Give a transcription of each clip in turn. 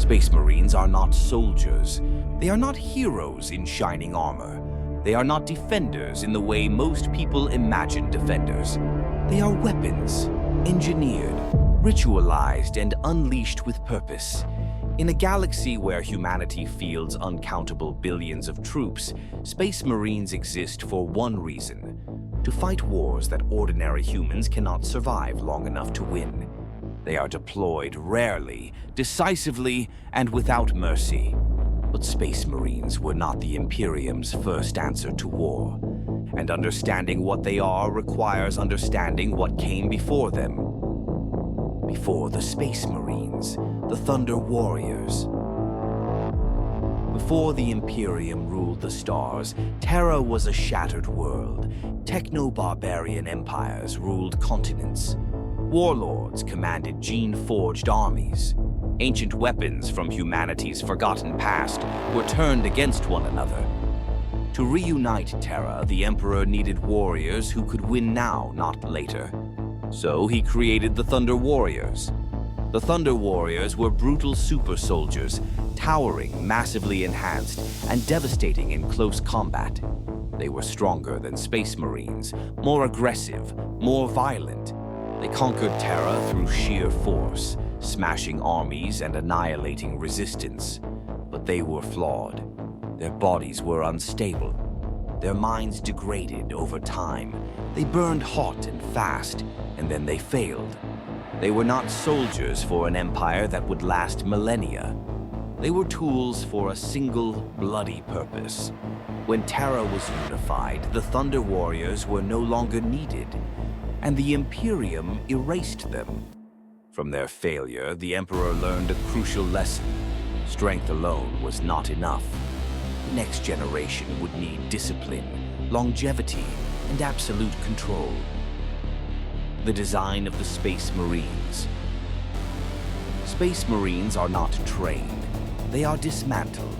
Space Marines are not soldiers. They are not heroes in shining armor. They are not defenders in the way most people imagine defenders. They are weapons, engineered, ritualized, and unleashed with purpose. In a galaxy where humanity fields uncountable billions of troops, Space Marines exist for one reason: to fight wars that ordinary humans cannot survive long enough to win. They are deployed rarely, decisively, and without mercy. But Space Marines were not the Imperium's first answer to war. And understanding what they are requires understanding what came before them. Before the Space Marines, the Thunder Warriors. Before the Imperium ruled the stars, Terra was a shattered world. Techno-barbarian empires ruled continents. Warlords commanded gene-forged armies. Ancient weapons from humanity's forgotten past were turned against one another. To reunite Terra, the Emperor needed warriors who could win now, not later. So he created the Thunder Warriors. The Thunder Warriors were brutal super soldiers, towering, massively enhanced, and devastating in close combat. They were stronger than Space Marines, more aggressive, more violent. They conquered Terra through sheer force, smashing armies and annihilating resistance. But they were flawed. Their bodies were unstable. Their minds degraded over time. They burned hot and fast, and then they failed. They were not soldiers for an empire that would last millennia. They were tools for a single, bloody purpose. When Terra was unified, the Thunder Warriors were no longer needed, and the Imperium erased them. From their failure, the Emperor learned a crucial lesson. Strength alone was not enough. The next generation would need discipline, longevity, and absolute control. The design of the Space Marines. Space Marines are not trained. They are dismantled.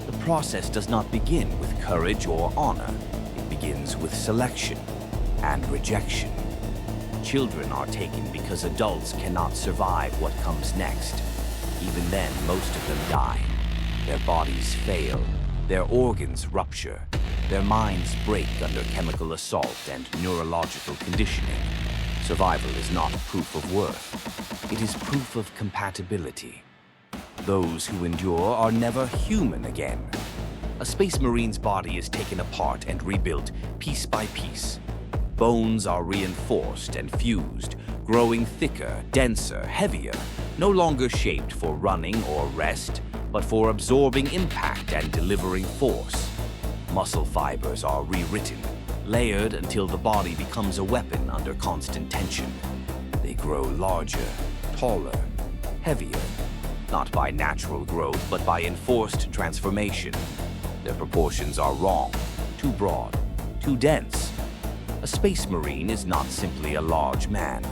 The process does not begin with courage or honor. It begins with selection and rejection. Children are taken because adults cannot survive what comes next. Even then, most of them die. Their bodies fail. Their organs rupture. Their minds break under chemical assault and neurological conditioning. Survival is not proof of worth. It is proof of compatibility. Those who endure are never human again. A Space Marine's body is taken apart and rebuilt piece by piece. Bones are reinforced and fused, growing thicker, denser, heavier, no longer shaped for running or rest, but for absorbing impact and delivering force. Muscle fibers are rewritten, layered until the body becomes a weapon under constant tension. They grow larger, taller, heavier, not by natural growth, but by enforced transformation. Their proportions are wrong, too broad, too dense. A Space Marine is not simply a large man.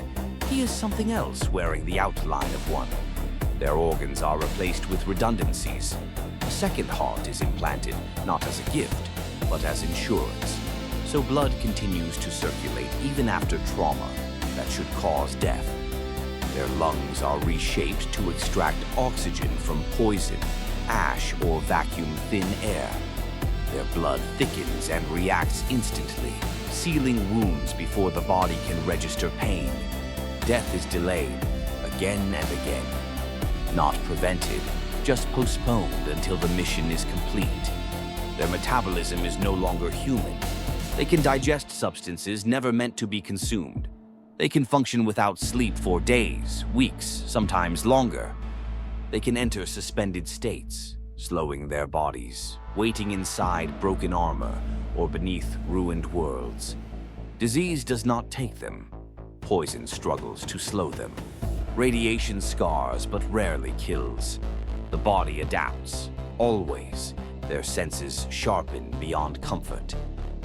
He is something else wearing the outline of one. Their organs are replaced with redundancies. A second heart is implanted, not as a gift, but as insurance. So blood continues to circulate even after trauma that should cause death. Their lungs are reshaped to extract oxygen from poison, ash, or vacuum-thin air. Their blood thickens and reacts instantly, sealing wounds before the body can register pain. Death is delayed, again and again. Not prevented, just postponed until the mission is complete. Their metabolism is no longer human. They can digest substances never meant to be consumed. They can function without sleep for days, weeks, sometimes longer. They can enter suspended states, slowing their bodies, waiting inside broken armor or beneath ruined worlds. Disease does not take them. Poison struggles to slow them. Radiation scars but rarely kills. The body adapts, always. Their senses sharpen beyond comfort.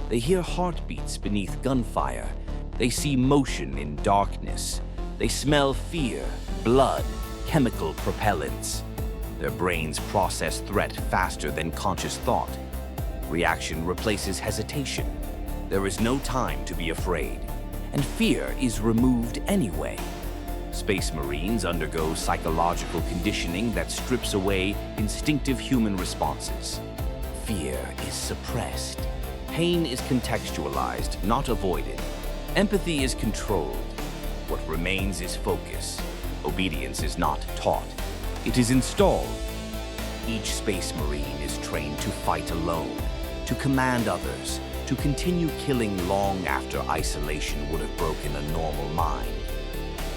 They hear heartbeats beneath gunfire. They see motion in darkness. They smell fear, blood, chemical propellants. Their brains process threat faster than conscious thought. Reaction replaces hesitation. There is no time to be afraid, and fear is removed anyway. Space Marines undergo psychological conditioning that strips away instinctive human responses. Fear is suppressed. Pain is contextualized, not avoided. Empathy is controlled. What remains is focus. Obedience is not taught. It is installed. Each Space Marine is trained to fight alone, to command others, to continue killing long after isolation would have broken a normal mind.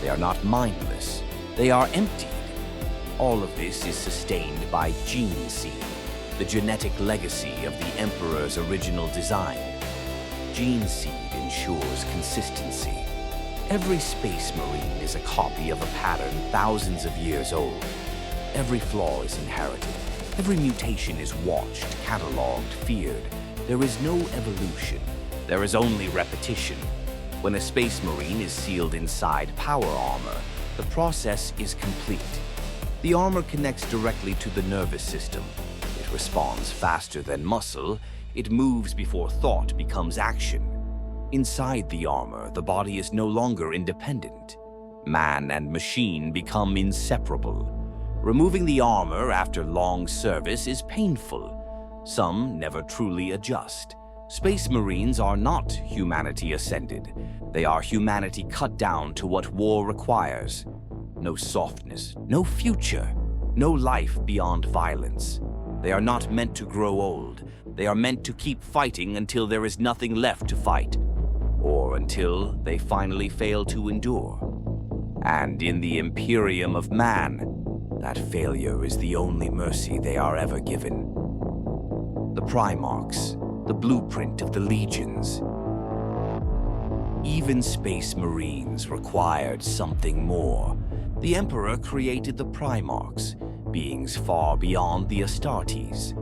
They are not mindless. They are emptied. All of this is sustained by gene seed, the genetic legacy of the Emperor's original design. Gene seed ensures consistency. Every Space Marine is a copy of a pattern thousands of years old. Every flaw is inherited. Every mutation is watched, cataloged, feared. There is no evolution. There is only repetition. When a Space Marine is sealed inside power armor, the process is complete. The armor connects directly to the nervous system. It responds faster than muscle. It moves before thought becomes action. Inside the armor, the body is no longer independent. Man and machine become inseparable. Removing the armor after long service is painful. Some never truly adjust. Space Marines are not humanity ascended. They are humanity cut down to what war requires. No softness, no future, no life beyond violence. They are not meant to grow old. They are meant to keep fighting until there is nothing left to fight, or until they finally fail to endure. And in the Imperium of man, that failure is the only mercy they are ever given. The Primarchs, the blueprint of the legions. Even Space Marines required something more. The Emperor created the Primarchs, beings far beyond the Astartes.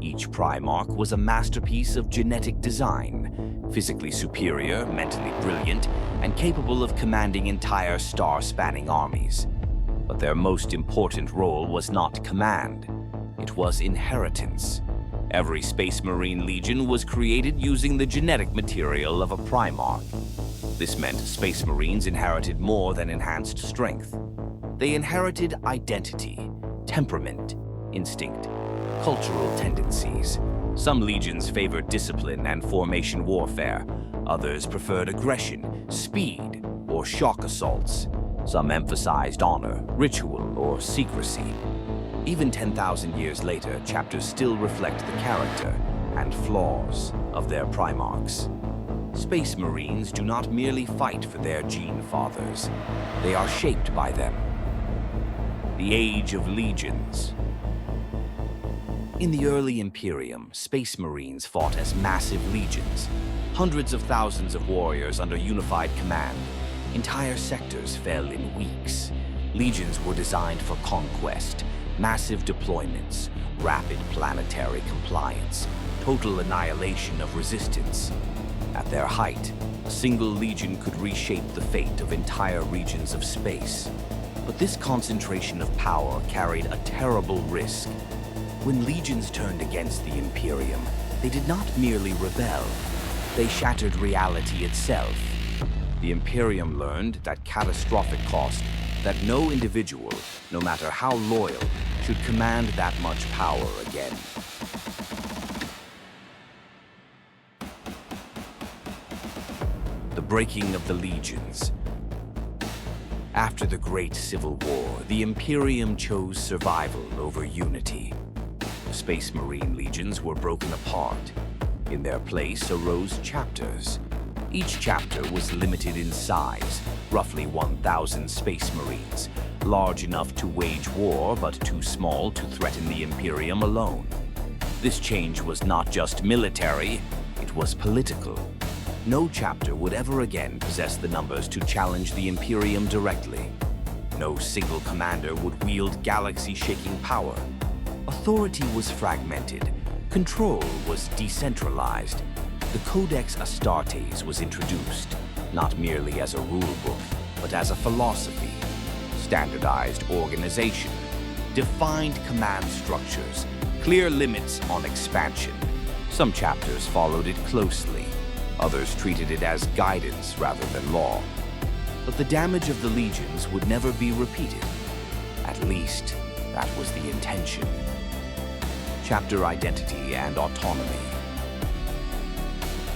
Each Primarch was a masterpiece of genetic design, physically superior, mentally brilliant, and capable of commanding entire star-spanning armies. But their most important role was not command. It was inheritance. Every Space Marine Legion was created using the genetic material of a Primarch. This meant Space Marines inherited more than enhanced strength. They inherited identity, temperament, instinct, cultural tendencies. Some legions favored discipline and formation warfare. Others preferred aggression, speed, or shock assaults. Some emphasized honor, ritual, or secrecy. Even 10,000 years later, chapters still reflect the character and flaws of their Primarchs. Space Marines do not merely fight for their gene fathers. They are shaped by them. The Age of Legions. In the early Imperium, Space Marines fought as massive legions, hundreds of thousands of warriors under unified command. Entire sectors fell in weeks. Legions were designed for conquest, massive deployments, rapid planetary compliance, total annihilation of resistance. At their height, a single legion could reshape the fate of entire regions of space. But this concentration of power carried a terrible risk. When legions turned against the Imperium, they did not merely rebel. They shattered reality itself. The Imperium learned at catastrophic cost that no individual, no matter how loyal, should command that much power again. The breaking of the legions. After the Great Civil War, the Imperium chose survival over unity. The Space Marine legions were broken apart. In their place arose chapters. Each chapter was limited in size, roughly 1,000 Space Marines, large enough to wage war but too small to threaten the Imperium alone. This change was not just military, it was political. No chapter would ever again possess the numbers to challenge the Imperium directly. No single commander would wield galaxy-shaking power. Authority was fragmented. Control was decentralized. The Codex Astartes was introduced, not merely as a rulebook, but as a philosophy. Standardized organization, defined command structures, clear limits on expansion. Some chapters followed it closely. Others treated it as guidance rather than law. But the damage of the legions would never be repeated. At least, that was the intention. Chapter Identity and Autonomy.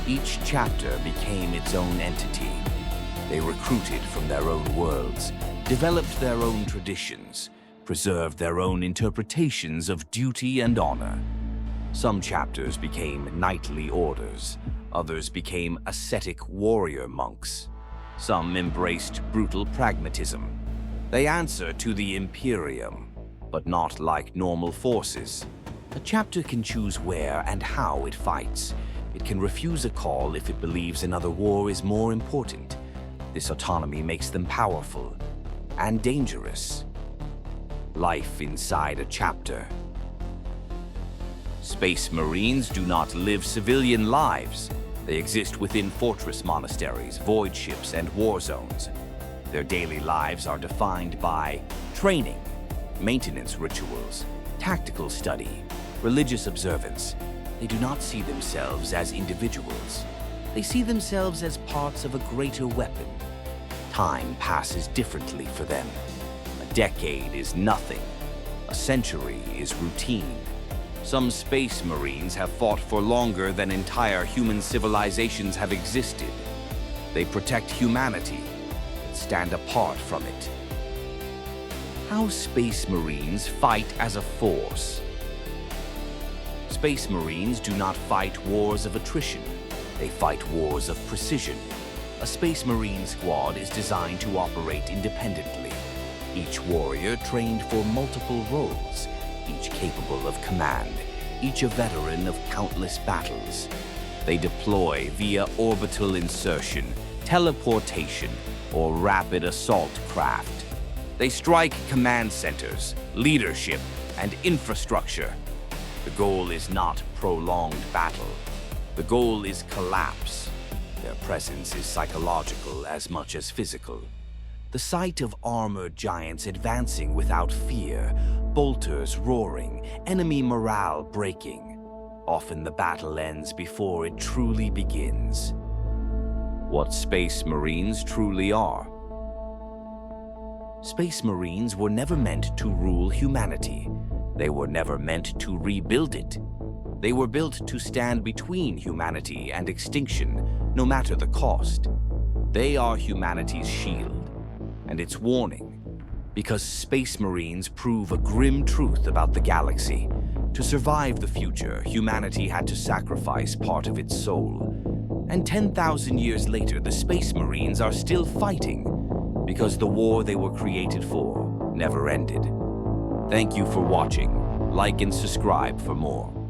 Each chapter became its own entity. They recruited from their own worlds, developed their own traditions, preserved their own interpretations of duty and honor. Some chapters became knightly orders, others became ascetic warrior monks. Some embraced brutal pragmatism. They answer to the Imperium, but not like normal forces. A chapter can choose where and how it fights. It can refuse a call if it believes another war is more important. This autonomy makes them powerful and dangerous. Life inside a chapter. Space Marines do not live civilian lives. They exist within fortress monasteries, void ships, and war zones. Their daily lives are defined by training, maintenance rituals, tactical study, religious observance. They do not see themselves as individuals. They see themselves as parts of a greater weapon. Time passes differently for them. A decade is nothing. A century is routine. Some Space Marines have fought for longer than entire human civilizations have existed. They protect humanity, but stand apart from it. How Space Marines fight as a force. Space Marines do not fight wars of attrition. They fight wars of precision. A Space Marine squad is designed to operate independently. Each warrior trained for multiple roles, each capable of command, each a veteran of countless battles. They deploy via orbital insertion, teleportation, or rapid assault craft. They strike command centers, leadership, and infrastructure. The goal is not prolonged battle. The goal is collapse. Their presence is psychological as much as physical. The sight of armored giants advancing without fear, bolters roaring, enemy morale breaking. Often the battle ends before it truly begins. What Space Marines truly are. Space Marines were never meant to rule humanity. They were never meant to rebuild it. They were built to stand between humanity and extinction, no matter the cost. They are humanity's shield, and its warning, because Space Marines prove a grim truth about the galaxy. To survive the future, humanity had to sacrifice part of its soul. And 10,000 years later, the Space Marines are still fighting, because the war they were created for never ended. Thank you for watching. Like and subscribe for more.